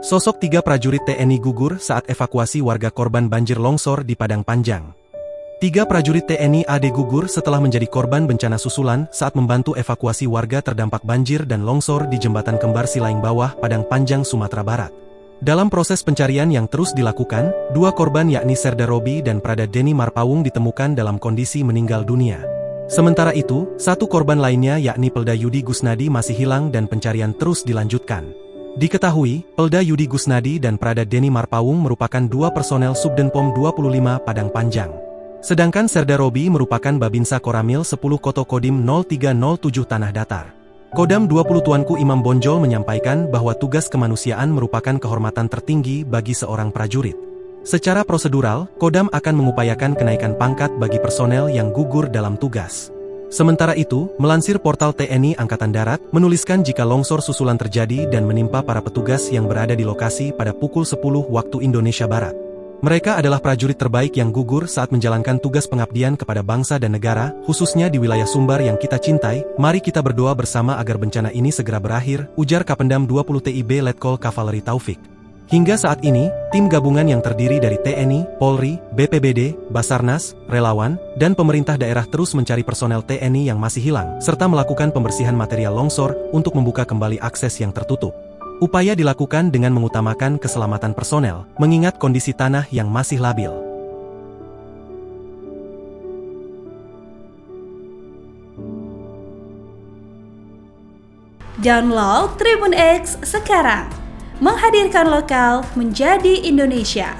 Sosok 3 prajurit TNI gugur saat evakuasi warga korban banjir longsor di Padang Panjang. 3 prajurit TNI AD gugur setelah menjadi korban bencana susulan saat membantu evakuasi warga terdampak banjir dan longsor di Jembatan Kembar Silaing Bawah, Padang Panjang, Sumatera Barat. Dalam proses pencarian yang terus dilakukan, 2 korban yakni Serda Robi dan Prada Denny Marpawung ditemukan dalam kondisi meninggal dunia. Sementara itu, 1 korban lainnya yakni Pelda Yudi Gusnadi masih hilang dan pencarian terus dilanjutkan. Diketahui, Pelda Yudi Gusnadi dan Prada Denny Marpawung merupakan 2 personel Subdenpom 25 Padang Panjang. Sedangkan Serda Robi merupakan Babinsa Koramil 10 Koto Kodim 0307 Tanah Datar. Kodam 20 Tuanku Imam Bonjol menyampaikan bahwa tugas kemanusiaan merupakan kehormatan tertinggi bagi seorang prajurit. Secara prosedural, Kodam akan mengupayakan kenaikan pangkat bagi personel yang gugur dalam tugas. Sementara itu, melansir portal TNI Angkatan Darat, menuliskan jika longsor susulan terjadi dan menimpa para petugas yang berada di lokasi pada pukul 10 waktu Indonesia Barat. Mereka adalah prajurit terbaik yang gugur saat menjalankan tugas pengabdian kepada bangsa dan negara, khususnya di wilayah Sumbar yang kita cintai. Mari kita berdoa bersama agar bencana ini segera berakhir, ujar Kapendam 20 TIB Letkol Kavaleri Taufik. Hingga saat ini, tim gabungan yang terdiri dari TNI, Polri, BPBD, Basarnas, relawan, dan pemerintah daerah terus mencari personel TNI yang masih hilang, serta melakukan pembersihan material longsor untuk membuka kembali akses yang tertutup. Upaya dilakukan dengan mengutamakan keselamatan personel, mengingat kondisi tanah yang masih labil. Download Tribun X sekarang, menghadirkan lokal menjadi Indonesia.